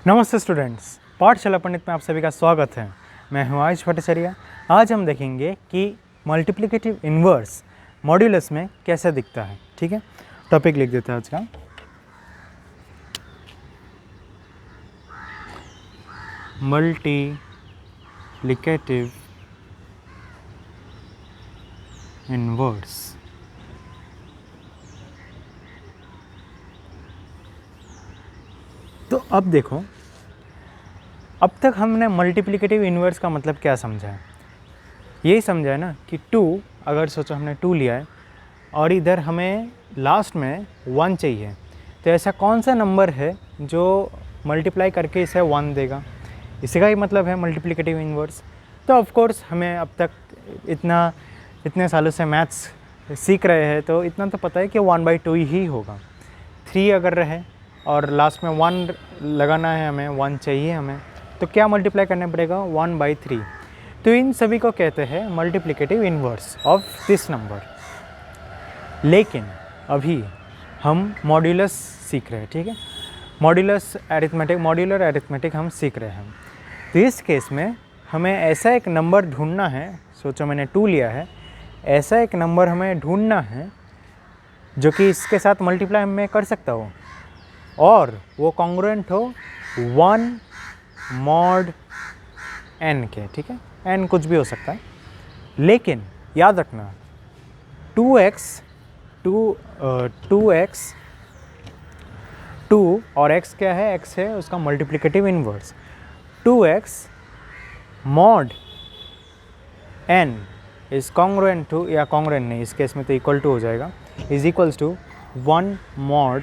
नमस्ते स्टूडेंट्स, पाठशाला पंडित में आप सभी का स्वागत है। मैं हूं आयुष भट्टाचार्य। आज हम देखेंगे कि मल्टीप्लिकेटिव इन्वर्स मॉड्यूलस में कैसे दिखता है। ठीक है, टॉपिक लिख देते हैं आज का। Multiplicative inverse. तो अब देखो, अब तक हमने मल्टीप्लिकेटिव इन्वर्स का मतलब क्या समझा है। यही समझा है ना कि 2, अगर सोचो हमने 2 लिया है और इधर हमें लास्ट में 1 चाहिए, तो ऐसा कौन सा नंबर है जो मल्टीप्लाई करके इसे 1 देगा। इसी का ही मतलब है मल्टीप्लिकेटिव इन्वर्स। तो ऑफ कोर्स हमें अब तक इतने सालों से मैथ्स सीख रहे हैं, तो इतना तो पता है कि 1/2 ही होगा। 3 अगर रहे और लास्ट में 1 लगाना है, हमें 1 चाहिए हमें, तो क्या मल्टीप्लाई करना पड़ेगा 1/3। तो इन सभी को कहते हैं multiplicative inverse of this number. लेकिन अभी हम मॉड्यूलस सीख रहे हैं। ठीक है, मॉड्यूलर एरिथमेटिक हम सीख रहे हैं। तो इस केस में हमें ऐसा एक नंबर ढूंढना है। सोचो मैंने 2 लिया है, ऐसा एक नंबर हमें ढूंढना है जो कि इसके साथ मल्टीप्लाई मैं कर सकता हूँ और वो कॉन्ग्रुएंट हो 1 mod n के। ठीक है, n कुछ भी हो सकता है, लेकिन याद रखना 2x 2 और x क्या है, x है उसका multiplicative inverse. 2x mod n is congruent to, या कॉन्ग्रुएंट नहीं, इस केस में तो इक्वल टू हो जाएगा, is equals to 1 mod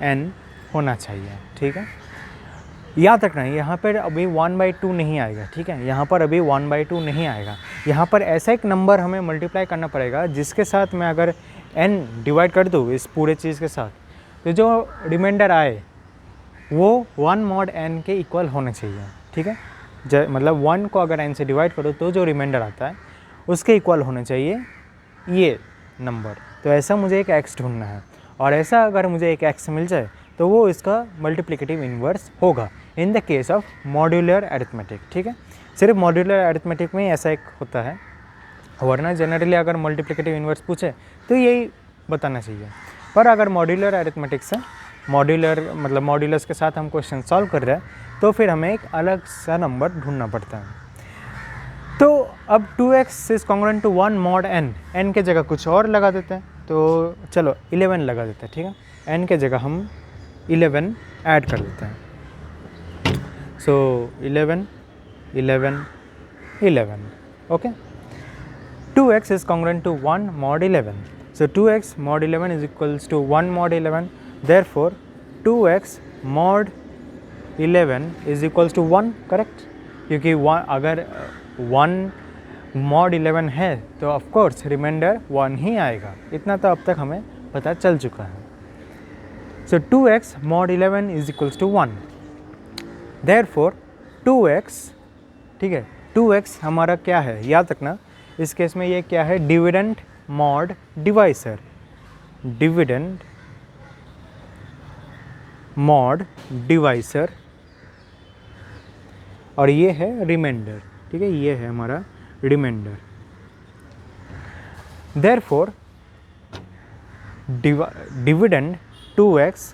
n होना चाहिए। ठीक है, याद रखना यहाँ पर अभी 1/2 नहीं आएगा। ठीक है, यहाँ पर अभी 1/2 नहीं आएगा। यहाँ पर ऐसा एक नंबर हमें मल्टीप्लाई करना पड़ेगा जिसके साथ मैं अगर n डिवाइड कर दूँ इस पूरे चीज़ के साथ, तो जो रिमाइंडर आए वो 1 mod n के इक्वल होने चाहिए। ठीक है, मतलब 1 को अगर n से डिवाइड करो तो जो रिमाइंडर आता है उसके इक्वल होने चाहिए ये नंबर। तो ऐसा मुझे एक x ढूंढना है, और ऐसा अगर मुझे एक x मिल जाए तो वो इसका मल्टीप्लिकेटिव इन्वर्स होगा in the case of modular arithmetic. ठीक है, सिर्फ मॉड्यूलर अरिथमेटिक में ही ऐसा एक होता है, वरना जनरली अगर मल्टीप्लिकेटिव इन्वर्स पूछे तो यही बताना चाहिए। पर अगर मॉड्यूलर अरिथमेटिक से मतलब मॉड्यूलस के साथ हम क्वेश्चन सॉल्व कर रहे हैं, तो फिर हमें एक अलग सा नंबर ढूंढना पड़ता है। तो अब 2x is congruent to 1 mod n के जगह कुछ और लगा देते हैं। तो चलो 11 लगा देते हैं। ठीक है, n के जगह हम 11 ऐड कर देते हैं। सो 11 11 11 okay. 2x is congruent to 1 mod 11. So 2x mod 11 is equals to 1 mod 11. Therefore 2x mod 11 is equals to 1, correct. क्योंकि अगर 1 mod 11 है तो ऑफ कोर्स रिमाइंडर 1 ही आएगा। इतना तो अब तक हमें पता चल चुका है। So 2x mod 11 is equals to 1. Therefore 2x, ठीक है, 2x हमारा क्या है याद रखना। इस केस में ये क्या है, dividend mod divisor, dividend mod divisor, और ये है रिमाइंडर। ठीक है, ये है हमारा रिमाइंडर। देयरफॉर डिविडेंड 2x,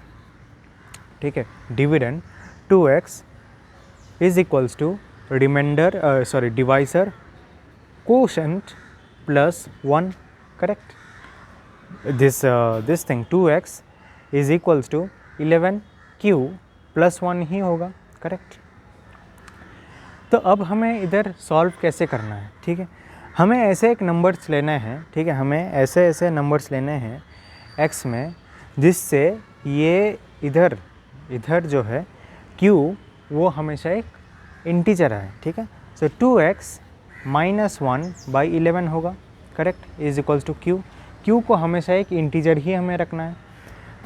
ठीक है, dividend 2x is equals to remainder divisor quotient plus 1, correct। this thing 2x is equals to 11q plus 1 ही होगा, करेक्ट। तो अब हमें इधर सॉल्व कैसे करना है। ठीक है, हमें ऐसे एक नंबर्स लेने हैं। ठीक है, हमें ऐसे नंबर्स लेने हैं x में जिससे ये इधर जो है q वो हमेशा एक इंटीजर है। ठीक है, सो 2x -1/11 होगा, correct, is equals to q। q को हमेशा एक इंटीजर ही हमें रखना है।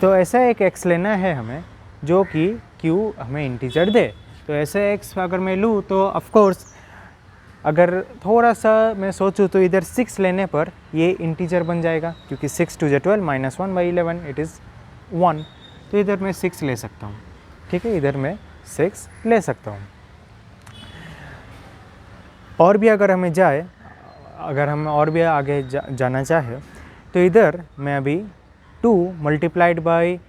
तो ऐसा एक x लेना है हमें जो कि q हमें इंटीजर दे। तो ऐसे x अगर मैं लूँ तो ऑफ कोर्स अगर थोड़ा सा मैं सोचूँ तो इधर 6 लेने पर ये इंटीजर बन जाएगा, क्योंकि 6 2 12 -1/11 इट इज़ 1। तो इधर मैं 6 ले सकता हूँ। ठीक है, इधर मैं 6 ले सकता हूँ। और भी अगर हमें अगर हम और भी आगे जाना चाहे तो इधर मैं अभी 2 मल्टीप्लाइड बाई,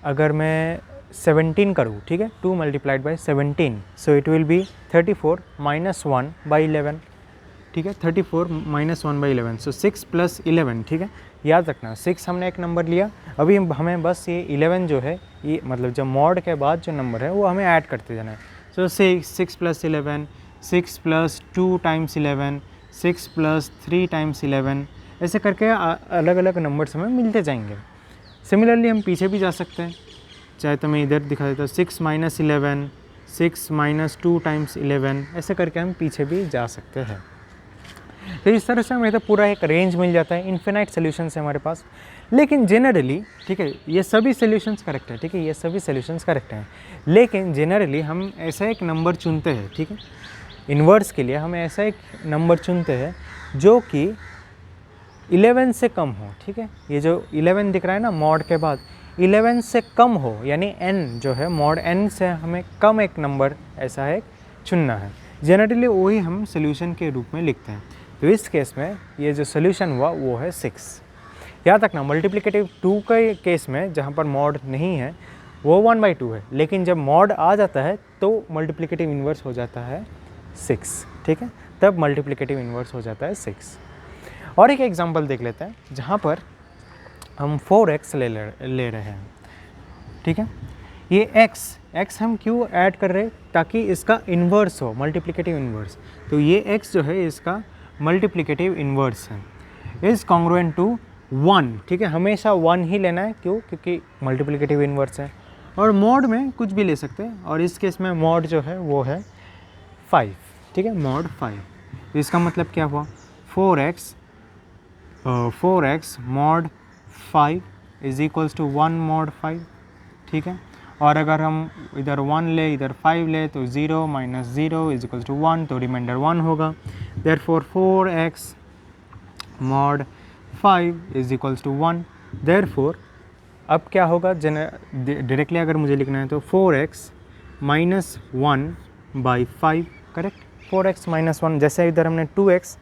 अगर मैं 17 करूँ, ठीक है, 2 multiplied by 17, so it will be 34 minus 1 by 11, ठीक है, 34 माइनस 1 बाई 11, सो 6 प्लस 11, ठीक है। याद रखना 6 हमने एक नंबर लिया, अभी हमें बस ये 11 जो है, ये मतलब जब मॉड के बाद जो नंबर है वो हमें ऐड करते जाना है। सो 6 plus 11, 6 plus 2 times 11, 6 plus 3 times 11, ऐसे करके अलग अलग नंबर्स हमें मिलते जाएंगे। सिमिलरली हम पीछे भी जा सकते हैं, चाहे तो मैं इधर दिखा देता हूँ 6 माइनस 11, 6 माइनस 2 टाइम्स 11, ऐसे करके हम पीछे भी जा सकते हैं। तो इस तरह से हमें तो पूरा एक रेंज मिल जाता है, इन्फिनाइट सोल्यूशंस है हमारे पास। लेकिन जनरली, ठीक है, ये सभी सोल्यूशंस करेक्ट है, ठीक है, ये सभी सोल्यूशंस करेक्ट हैं, लेकिन जनरली हम ऐसा एक नंबर चुनते हैं, ठीक है, इन्वर्स के लिए हम ऐसा एक नंबर चुनते हैं जो कि 11 से कम हो, ठीक है। ये जो 11 दिख रहा है ना मॉड के बाद, 11 से कम हो, यानी n जो है मॉड n से हमें कम एक नंबर ऐसा है चुनना है। जनरली वही हम सोल्यूशन के रूप में लिखते हैं। तो इस केस में ये जो सोल्यूशन हुआ वो है 6। याद रखना मल्टीप्लिकेटिव 2 के केस में जहाँ पर मॉड नहीं है वो 1/2 है, लेकिन जब मॉड आ जाता है तो मल्टीप्लिकेटिव इन्वर्स हो जाता है 6, ठीक है, तब मल्टीप्लिकेटिव इन्वर्स हो जाता है 6। और एक एग्जांपल देख लेते हैं जहाँ पर हम 4x ले रहे हैं, ठीक है। ये x हम क्यों ऐड कर रहे हैं, ताकि इसका इन्वर्स हो, मल्टीप्लिकेटिव इन्वर्स। तो ये x जो है इसका मल्टीप्लिकेटिव इन्वर्स है, इज़ कॉन्ग्रुएंट टू 1, ठीक है, हमेशा 1 ही लेना है, क्यों, क्योंकि मल्टीप्लिकेटिव इन्वर्स है। और मॉड में कुछ भी ले सकते हैं, और इस केस में मॉड जो है वो है 5, ठीक है, मॉड 5। तो इसका मतलब क्या हुआ, 4x mod 5 is equals to 1 mod 5, ठीक है। और अगर हम इधर 1 ले इधर 5 ले तो 0 माइनस 0 इज इक्वल्स टू 1, तो रिमाइंडर 1 होगा। Therefore 4x mod 5 is equals to 1। Therefore अब क्या होगा, डायरेक्टली अगर मुझे लिखना है तो 4x minus 1 by 5, correct. 4x minus 1, जैसे इधर हमने 2x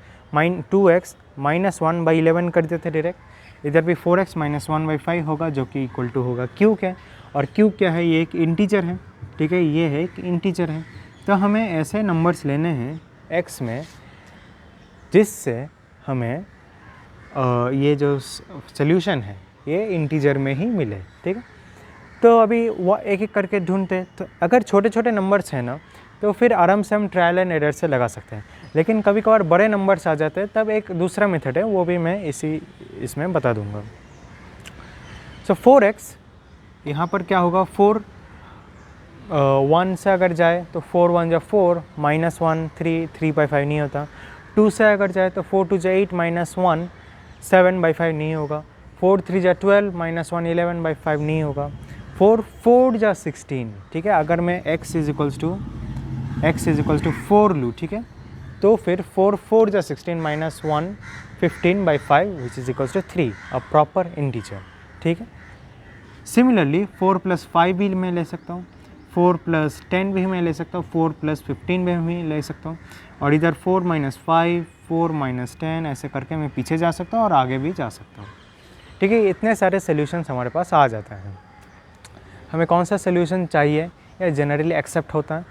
माइनस 1 बाई 11 कर देते डायरेक्ट, इधर भी 4x माइनस 1 बाई 5 होगा, जो कि इक्वल टू होगा क्यूब है। और क्यूब क्या है, ये एक इंटीजर है, ठीक है, ये है एक इंटीजर है। तो हमें ऐसे नंबर्स लेने हैं x में जिससे हमें ये जो सोल्यूशन है ये इंटीजर में ही मिले, ठीक है। तो अभी वो एक एक करके ढूंढते, तो अगर छोटे छोटे नंबर्स हैं ना तो फिर आराम से हम ट्रायल एंड एरर से लगा सकते हैं, लेकिन कभी कभार बड़े नंबर्स आ जाते हैं, तब एक दूसरा मेथड है, वो भी मैं इसमें बता दूंगा। सो 4x यहाँ पर क्या होगा, 1 से अगर जाए तो 4 1 जा 4 माइनस 1 3/5 नहीं होता। 2 से अगर जाए तो 4 2 जा 8 माइनस 1 7/5 नहीं होगा। 4 3 जा 12 माइनस 1 11/5 नहीं होगा। 4 4 जा 16, ठीक है। अगर मैं x इज इक्वल्स टू 4 लूँ, ठीक है, तो फिर 4 4 जा 16 minus 1 15/5 which is equals to 3, a proper integer, ठीक है। सिमिलरली 4 प्लस 5 भी मैं ले सकता हूँ, 4 प्लस 10 भी मैं ले सकता हूँ, 4 प्लस 15 भी मैं ले सकता हूँ, और इधर 4 माइनस 5 4 माइनस 10 ऐसे करके मैं पीछे जा सकता हूँ और आगे भी जा सकता हूँ, ठीक है। इतने सारे सोल्यूशंस हमारे पास आ जाता है। हमें कौन सा सोल्यूशन चाहिए या जनरली एक्सेप्ट होता है,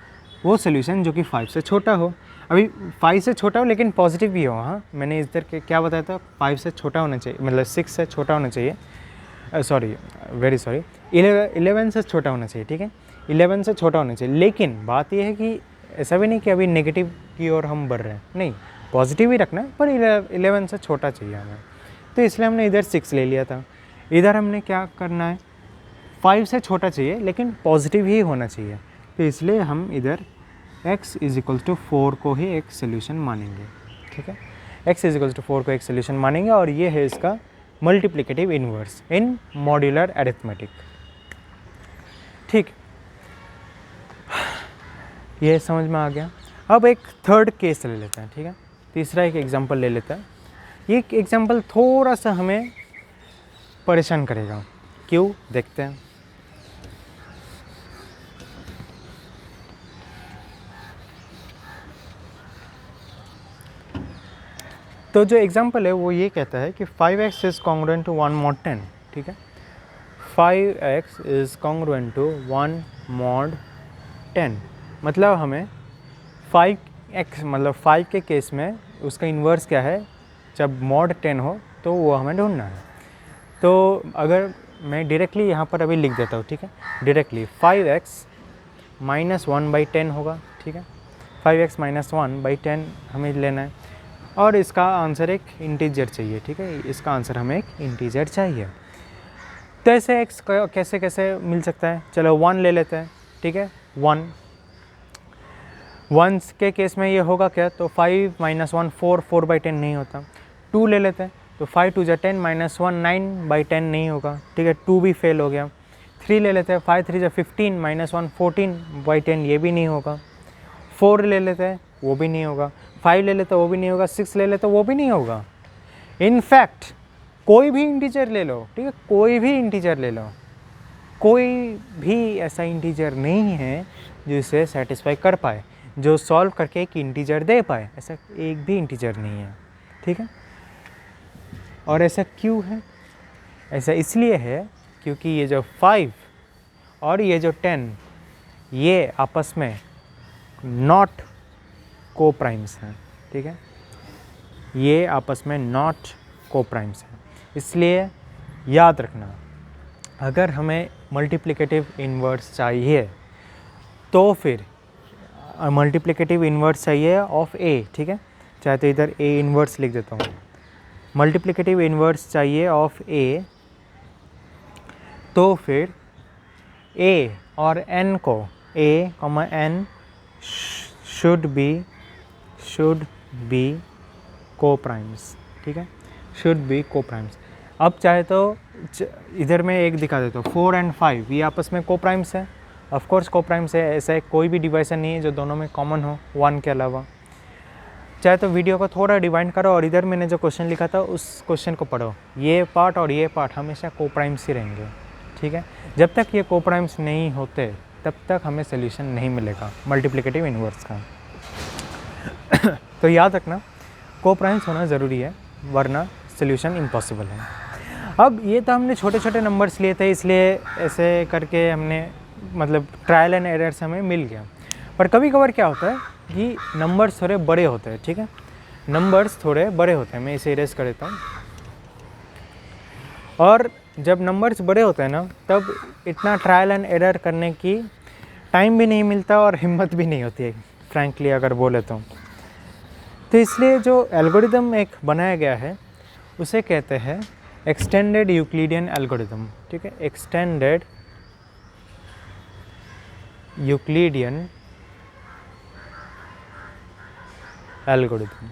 वो सोल्यूशन जो कि 5 से छोटा हो। अभी 5 से छोटा हो लेकिन पॉजिटिव भी हो। हाँ, मैंने इधर के क्या बताया था, 5 से छोटा होना चाहिए, मतलब 6 से छोटा होना चाहिए, सॉरी वेरी सॉरी 11 से छोटा होना चाहिए, ठीक है, 11 से छोटा होना चाहिए। लेकिन बात यह है कि ऐसा भी नहीं कि अभी नेगेटिव की ओर हम बढ़ रहे हैं, नहीं, पॉजिटिव ही रखना है, पर 11 से छोटा चाहिए हमें, तो इसलिए हमने इधर 6 ले लिया था। इधर हमने क्या करना है, 5 से छोटा चाहिए लेकिन पॉजिटिव ही होना चाहिए, तो इसलिए हम इधर x इज इक्वल्स टू 4 को ही एक सोल्यूशन मानेंगे, ठीक है। x इज इक्वल्स टू 4 को एक सोल्यूशन मानेंगे, और ये है इसका मल्टीप्लिकेटिव इन्वर्स इन मॉड्यूलर अरिथमेटिक, ठीक। ये समझ में आ गया। अब एक थर्ड केस ले लेते हैं, ठीक है, तीसरा एक एग्जांपल ले लेते हैं। ये एग्जांपल थोड़ा सा हमें परेशान करेगा, क्यों, देखते हैं। तो जो एग्जांपल है वो ये कहता है कि 5x is congruent to 1 mod 10, ठीक है। 5x is congruent to 1 mod 10, मतलब हमें 5x मतलब 5 के केस में उसका इन्वर्स क्या है जब mod 10 हो, तो वो हमें ढूंढना है। तो अगर मैं डायरेक्टली यहाँ पर अभी लिख देता हूँ, ठीक है, डायरेक्टली 5x माइनस 1/10 होगा, ठीक है। 5x माइनस 1/10 हमें लेना है और इसका आंसर एक इंटीजर चाहिए, ठीक है, इसका आंसर हमें एक इंटीजर चाहिए। तो ऐसे x कैसे कैसे मिल सकता है, चलो 1 ले लेते हैं, ठीक है। 1 के केस में ये होगा क्या, तो 5 माइनस 1 4/10 नहीं होता। 2 ले लेते हैं, तो 5 2 10 माइनस 1 9/10 नहीं होगा, ठीक है, 2 भी फेल हो गया। 3 ले लेते हैं, 5 3 15 माइनस 1 14/10, ये भी नहीं होगा। 4 ले लेते हैं, वो भी नहीं होगा। 5 ले लेते हैं, वो भी नहीं होगा। 6 ले लेते हैं, वो भी नहीं होगा। इनफैक्ट कोई भी इंटीजर ले लो, ठीक है, कोई भी इंटीजर ले लो, कोई भी ऐसा इंटीजर नहीं है जो इसे सेटिस्फाई कर पाए, जो सॉल्व करके एक इंटीजर दे पाए, ऐसा एक भी इंटीजर नहीं है, ठीक है। और ऐसा क्यों है? ऐसा इसलिए है क्योंकि ये जो 5 और ये जो 10 ये आपस में नॉट को प्राइम्स हैं, ठीक है, ये आपस में नॉट को प्राइम्स हैं। इसलिए याद रखना, अगर हमें मल्टीप्लिकेटिव इन्वर्स चाहिए तो फिर मल्टीप्लिकेटिव इन्वर्स चाहिए ऑफ a, ठीक है, चाहे तो इधर a इन्वर्स लिख देता हूँ। मल्टीप्लिकेटिव इन्वर्स चाहिए ऑफ a, तो फिर a और n को a, n शुड बी को प्राइम्स, ठीक है, शुड बी को प्राइम्स। अब चाहे तो इधर मैं एक दिखा देता हूँ, 4 और 5 ये आपस में को प्राइम्स है, ऑफ कोर्स को प्राइम्स है, ऐसा कोई भी डिवाइजन नहीं है जो दोनों में कॉमन हो 1 के अलावा। चाहे तो वीडियो को थोड़ा डिवाइड करो और इधर मैंने जो क्वेश्चन लिखा था उस क्वेश्चन को पढ़ो, ये पार्ट और ये पार्ट हमेशा को प्राइम्स ही रहेंगे, ठीक है। जब तक ये को प्राइम्स नहीं होते तब तक हमें सोल्यूशन नहीं मिलेगा मल्टीप्लिकेटिव इन्वर्स का। तो याद रखना, को प्राइम्स होना ज़रूरी है, वरना सोल्यूशन इम्पॉसिबल है। अब ये तो हमने छोटे छोटे नंबर्स लिए थे, इसलिए ऐसे करके हमने मतलब ट्रायल एंड एरर से हमें मिल गया। पर कभी कभार क्या होता है कि नंबर्स थोड़े बड़े होते हैं, ठीक है, नंबर्स थोड़े बड़े होते हैं। मैं इसे इरेज कर देता हूँ। और जब नंबर्स बड़े होते हैं ना, तब इतना ट्रायल एंड एरर करने की टाइम भी नहीं मिलता और हिम्मत भी नहीं होती है, फ्रैंकली अगर बोले तो इसलिए जो एल्गोरिदम एक बनाया गया है उसे कहते हैं एक्सटेंडेड यूक्लिडियन एल्गोरिदम, ठीक है, एक्सटेंडेड यूक्लिडियन एल्गोरिदम।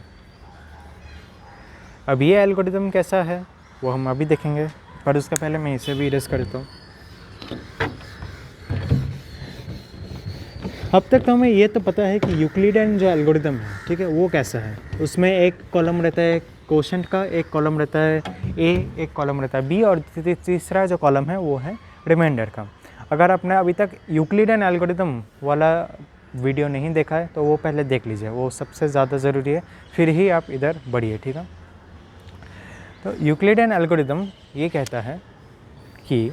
अब ये एल्गोरिदम कैसा है वो हम अभी देखेंगे, पर उसके पहले मैं इसे भी इरेज कर देता हूँ। अब तक तो हमें ये तो पता है कि यूक्लिडियन जो एल्गोरिदम है, ठीक है, वो कैसा है। उसमें एक कॉलम रहता है क्वोशंट का, एक कॉलम रहता है ए, एक कॉलम रहता है बी, और तीसरा जो कॉलम है वो है रिमाइंडर का। अगर आपने अभी तक यूक्लिडियन एल्गोरिदम वाला वीडियो नहीं देखा है तो वो पहले देख लीजिए, वो सबसे ज़्यादा ज़रूरी है, फिर ही आप इधर बढ़िए, ठीक है। तो यूक्लिडियन एल्गोरिदम ये कहता है कि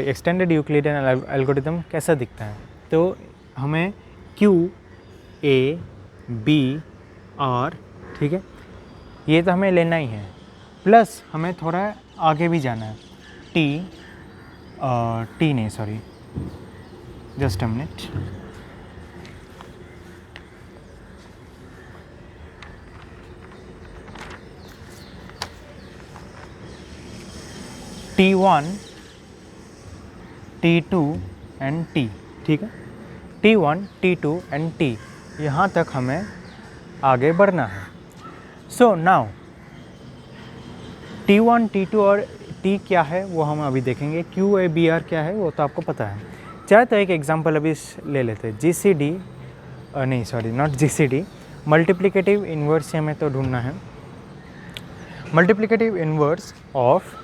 एक्सटेंडेड यूक्लिडियन एल्गोरिदम कैसा दिखता है। तो हमें Q, A, B, R, ठीक है, ये तो हमें लेना ही है, प्लस हमें थोड़ा आगे भी जाना है, T नहीं, sorry, just a minute, T1, T2 and T, ठीक है, T1, T2 एंड T, यहाँ तक हमें आगे बढ़ना है। सो नाउ T1, T2 और T क्या है वो हम अभी देखेंगे। Q, A, B, R क्या है वो तो आपको पता है। चाहे तो एक एग्जांपल अभी ले लेते हैं, GCD, नहीं sorry not GCD, multiplicative inverse हमें तो ढूंढना है। Multiplicative inverse of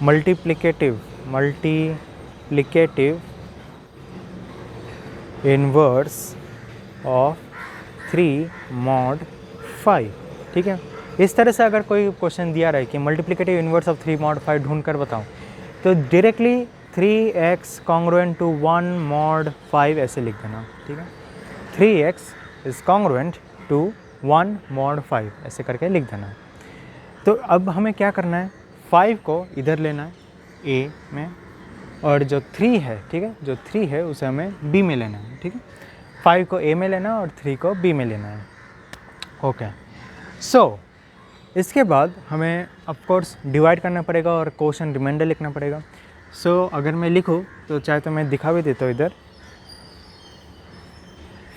multiplicative inverse of 3 mod 5, ठीक है। इस तरह से अगर कोई क्वेश्चन दिया रहे कि मल्टीप्लिकेटिव इन्वर्स ऑफ 3 mod 5 ढूंढ कर बताओ, तो directly 3x congruent to 1 mod 5 ऐसे लिख देना, ठीक है। 3x is congruent to 1 mod 5 ऐसे करके लिख देना। तो अब हमें क्या करना है, 5 को इधर लेना है a में, और जो 3 है, ठीक है, जो 3 है उसे हमें b में लेना है, ठीक है। 5 को a में लेना और 3 को b में लेना है। ओके, सो इसके बाद हमें ऑफ कोर्स डिवाइड करना पड़ेगा और क्वोशंट रिमाइंडर लिखना पड़ेगा। सो अगर मैं लिखूँ तो चाहे तो मैं दिखा भी देता हूँ इधर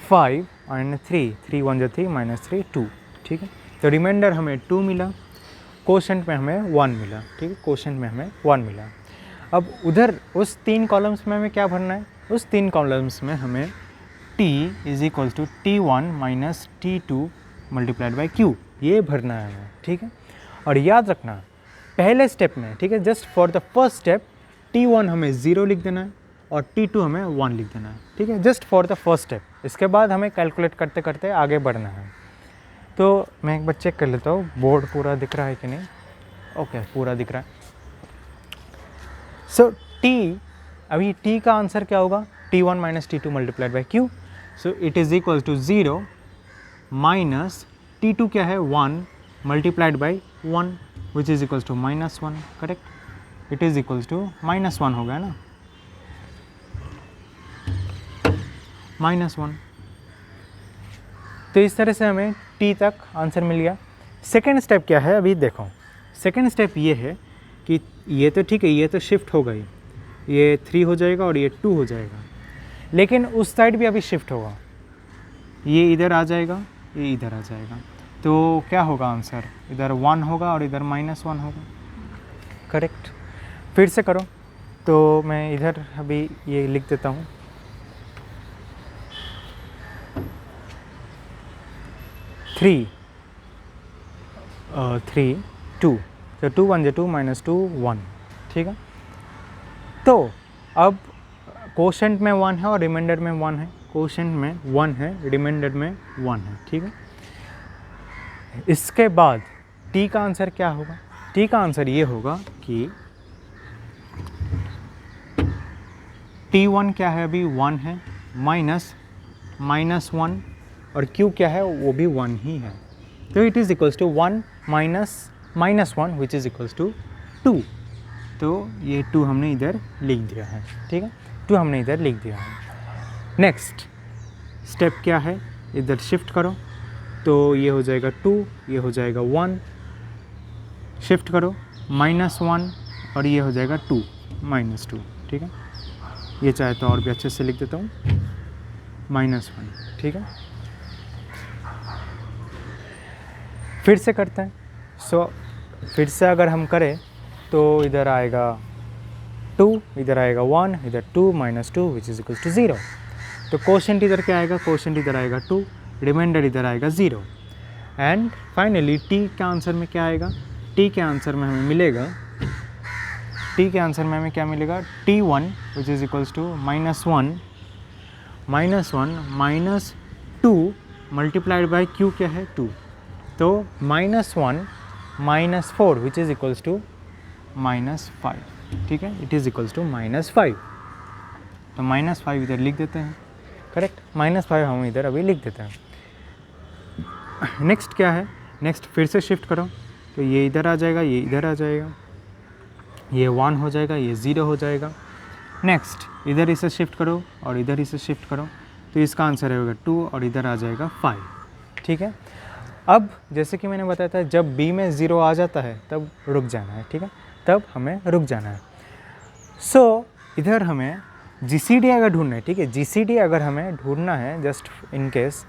5 एंड 3 1 जो 3 -3 2, ठीक है। तो रिमाइंडर हमें 2 मिला, क्वोशंट में हमें 1 मिला, ठीक है, क्वोशंट में हमें 1 मिला। अब उधर उस 3 कॉलम्स में हमें क्या भरना है, उस 3 कॉलम्स में हमें t is equal to T1 minus T2 multiplied by Q ये भरना है हमें, ठीक है। और याद रखना पहले स्टेप में, ठीक है, just for the first step T1 हमें 0 लिख देना है और T2 हमें 1 लिख देना है, ठीक है, just for the first step. इसके बाद हमें कैलकुलेट करते करते आगे बढ़ना है। तो मैं एक बार चेक कर लेता हूँ बोर्ड पूरा दिख रहा है कि नहीं। ओके, पूरा दिख रहा है। सो t, अभी t का आंसर क्या होगा, T1 minus T2 multiplied by Q। So it is equal to 0 minus T2 क्या है 1 multiplied by 1 which is equals to -1, correct. It is equals to -1 हो गया ना, -1। तो इस तरह से हमें t तक आंसर मिल गया। सेकेंड स्टेप क्या है, अभी देखो। सेकेंड स्टेप ये है कि ये तो ठीक है, ये तो शिफ्ट हो गई, ये 3 हो जाएगा और ये 2 हो जाएगा, लेकिन उस साइड भी अभी शिफ्ट होगा, ये इधर आ जाएगा, ये इधर आ जाएगा। तो क्या होगा आंसर, इधर 1 होगा और इधर -1 होगा, करेक्ट। फिर से करो, तो मैं इधर अभी ये लिख देता हूँ 3 2, तो 2 1 2 -2 1, ठीक है। तो अब क्वोशंट में 1 है और रिमाइंडर में 1 है, क्वोशंट में 1 है, रिमाइंडर में 1 है, ठीक है। इसके बाद t का आंसर क्या होगा, t का आंसर ये होगा कि T1 क्या है, अभी 1 है, -1 और Q क्या है, वो भी 1 ही है। तो it is equals to 1 minus 1 which is equals to 2। तो ये 2 हमने इधर लिख दिया है, ठीक है, 2 हमने इधर लिख दिया है। नेक्स्ट स्टेप क्या है, इधर शिफ्ट करो, तो ये हो जाएगा 2, ये हो जाएगा 1, शिफ्ट करो -1 और ये हो जाएगा 2 -2, ठीक है। ये चाहे तो और भी अच्छे से लिख देता हूँ -1, ठीक है। फिर से करते हैं। सो फिर से अगर हम करें तो इधर आएगा 2, इधर आएगा 1, इधर 2 -2 विच इज़ इक्वल टू 0। तो क्वोशंट इधर क्या आएगा, क्वोशंट इधर आएगा 2, रिमाइंडर इधर आएगा 0। एंड फाइनली t के आंसर में क्या आएगा, t के आंसर में हमें मिलेगा, t के आंसर में हमें क्या मिलेगा, T1 which is equals to -1 -2 multiplied by Q क्या है 2। तो -1 -4 विच इज़ इक्वल्स टू -5, ठीक है, इट इज़ इक्वल्स टू -5। तो -5 इधर लिख देते हैं, करेक्ट, -5 हम इधर अभी लिख देते हैं। नेक्स्ट क्या है, नेक्स्ट फिर से शिफ्ट करो, तो ये इधर आ जाएगा, ये इधर आ जाएगा, ये 1 हो जाएगा, ये 0 हो जाएगा। नेक्स्ट इधर इसे शिफ्ट करो और इधर इसे शिफ्ट करो, तो इसका आंसर होगा 2 और इधर आ जाएगा 5, ठीक है। अब जैसे कि मैंने बताया था, जब b में 0 आ जाता है तब रुक जाना है, ठीक है, तब हमें रुक जाना है। सो इधर हमें GCD अगर ढूंढना है, ठीक है, GCD अगर हमें ढूंढना है जस्ट इन केस,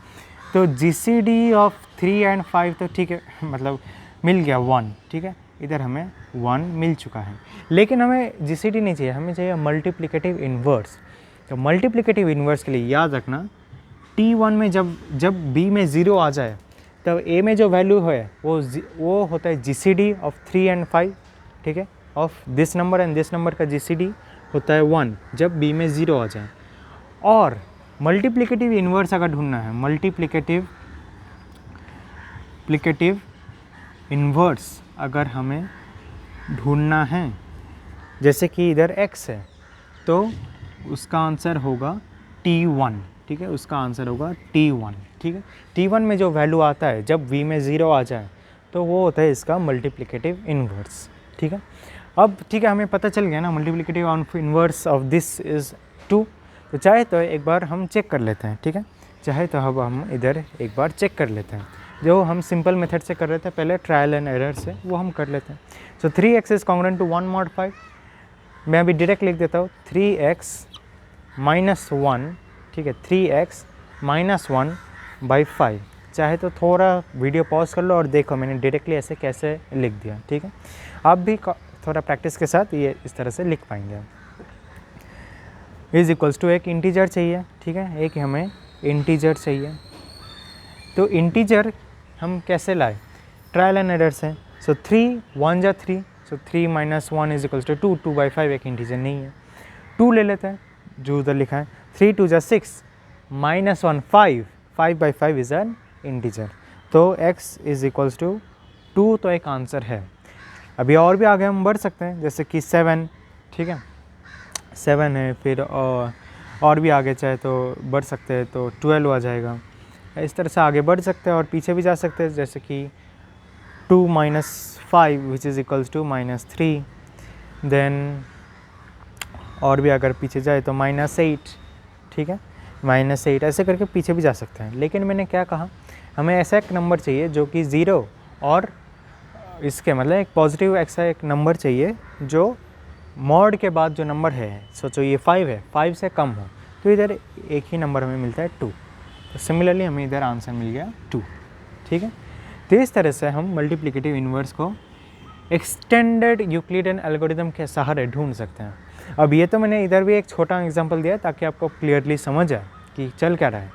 तो GCD ऑफ 3 एंड 5 तो ठीक है, मतलब मिल गया 1, ठीक है, इधर हमें 1 मिल चुका है। लेकिन हमें GCD नहीं चाहिए, हमें चाहिए मल्टीप्लिकेटिव इन्वर्स। तो मल्टीप्लिकेटिव इन्वर्स के लिए याद रखना T1 में जब b में 0 आ जाए तब a में जो वैल्यू है वो होता है GCD ऑफ 3 एंड 5, ठीक है, of this number and this number का GCD होता है 1 जब b में 0 आ जाए। और मल्टीप्लिकेटिव इन्वर्स अगर ढूंढना है, मल्टीप्लिकेटिव इन्वर्स अगर हमें ढूंढना है, जैसे कि इधर x है तो उसका आंसर होगा T1, ठीक है, उसका आंसर होगा T1, ठीक है। T1 में जो वैल्यू आता है जब v में 0 आ जाए तो वो होता है इसका मल्टीप्लिकेटिव इन्वर्स, ठीक है। अब ठीक है, हमें पता चल गया ना multiplicative inverse of this is 2। तो चाहे तो एक बार हम चेक कर लेते हैं, ठीक है, चाहे तो अब हम इधर एक बार चेक कर लेते हैं। जो हम सिंपल मेथड से कर रहे थे पहले, ट्रायल एंड एरर से, वो हम कर लेते हैं। So 3x is congruent to 1 mod 5। मैं अभी डायरेक्ट लिख देता हूँ 3x माइनस 1, ठीक है, 3x माइनस 1/5। चाहे तो थोड़ा वीडियो पॉज कर लो और देखो मैंने डायरेक्टली ऐसे कैसे लिख दिया, ठीक है। आप भी थोड़ा प्रैक्टिस के साथ ये इस तरह से लिख पाएंगे। इज इक्वल्स टू एक इंटीजर चाहिए, ठीक है, एक हमें इंटीजर चाहिए। तो इंटीजर हम कैसे लाए? ट्रायल एंड एरर से। सो 3 1 जा 3, सो 3 माइनस 1 इज इक्वल्स टू 2, 2/5 एक इंटीजर नहीं है। 2 ले लेते हैं जो उधर लिखा है, 3 2 जा 6 माइनस 1 5, 5/5 इज़ एन इंटीजर। तो x इज इक्वल्स टू 2, तो एक आंसर है। अभी और भी आगे हम बढ़ सकते हैं, जैसे कि 7, ठीक है, 7 है, फिर और भी आगे चाहे तो बढ़ सकते हैं तो 12 आ जाएगा। इस तरह से आगे बढ़ सकते हैं और पीछे भी जा सकते हैं, जैसे कि 2 minus 5 which is equals to -3। Then और भी अगर पीछे जाए तो -8, ठीक है, -8, ऐसे करके पीछे भी जा सकते हैं। लेकिन मैंने क्या कहा, हमें ऐसा एक नंबर चाहिए जो कि 0 और इसके मतलब एक पॉजिटिव ऐसा एक नंबर चाहिए जो मॉड के बाद जो नंबर है, सोचो ये 5 है, 5 से कम हो, तो इधर एक ही नंबर हमें मिलता है 2। तो सिमिलरली हमें इधर आंसर मिल गया 2, ठीक है। तो इस तरह से हम मल्टीप्लिकेटिव इन्वर्स को एक्सटेंडेड यूक्लिडियन एल्गोरिथम के सहारे ढूंढ सकते हैं। अब ये तो मैंने इधर भी एक छोटा एग्जांपल दिया ताकि आपको क्लियरली समझ आए कि चल क्या रहा है,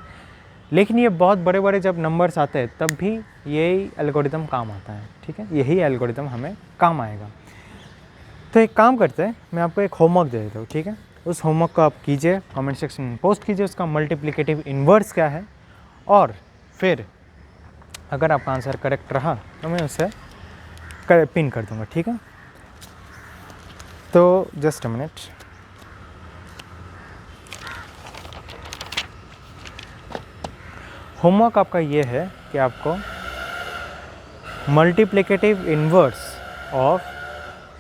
लेकिन ये बहुत बड़े बड़े जब नंबर्स आते हैं तब भी यही एल्गोरिथम काम आता है, ठीक है, यही एल्गोरिथम हमें काम आएगा। तो एक काम करते हैं, मैं आपको एक होमवर्क दे देता हूँ, ठीक है, उस होमवर्क को आप कीजिए, कमेंट सेक्शन में पोस्ट कीजिए उसका मल्टीप्लिकेटिव इन्वर्स क्या है, और फिर अगर आपका आंसर करेक्ट रहा तो मैं उसे पिन कर दूंगा, ठीक है। तो जस्ट अ मिनट, होमवर्क आपका ये है कि आपको मल्टीप्लिकेटिव इन्वर्स ऑफ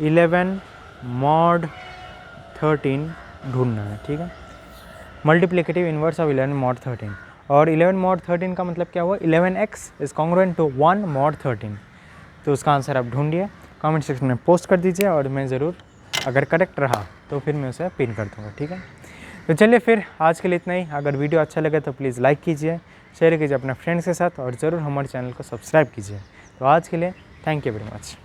11 mod 13 ढूंढना है, ठीक है, मल्टीप्लिकेटिव इन्वर्स ऑफ 11 mod 13। और 11 mod 13 का मतलब क्या हुआ, 11x is congruent to 1 mod 13। तो उसका आंसर आप ढूंढिए, कमेंट सेक्शन में पोस्ट कर दीजिए, और मैं ज़रूर अगर करेक्ट रहा तो फिर मैं उसे पिन कर दूँगा, ठीक है। तो चलिए फिर आज के लिए इतना ही। अगर वीडियो अच्छा लगे तो प्लीज़ लाइक कीजिए, शेयर कीजिए अपने फ्रेंड्स के साथ, और ज़रूर हमारे चैनल को सब्सक्राइब कीजिए। तो आज के लिए थैंक यू वेरी मच।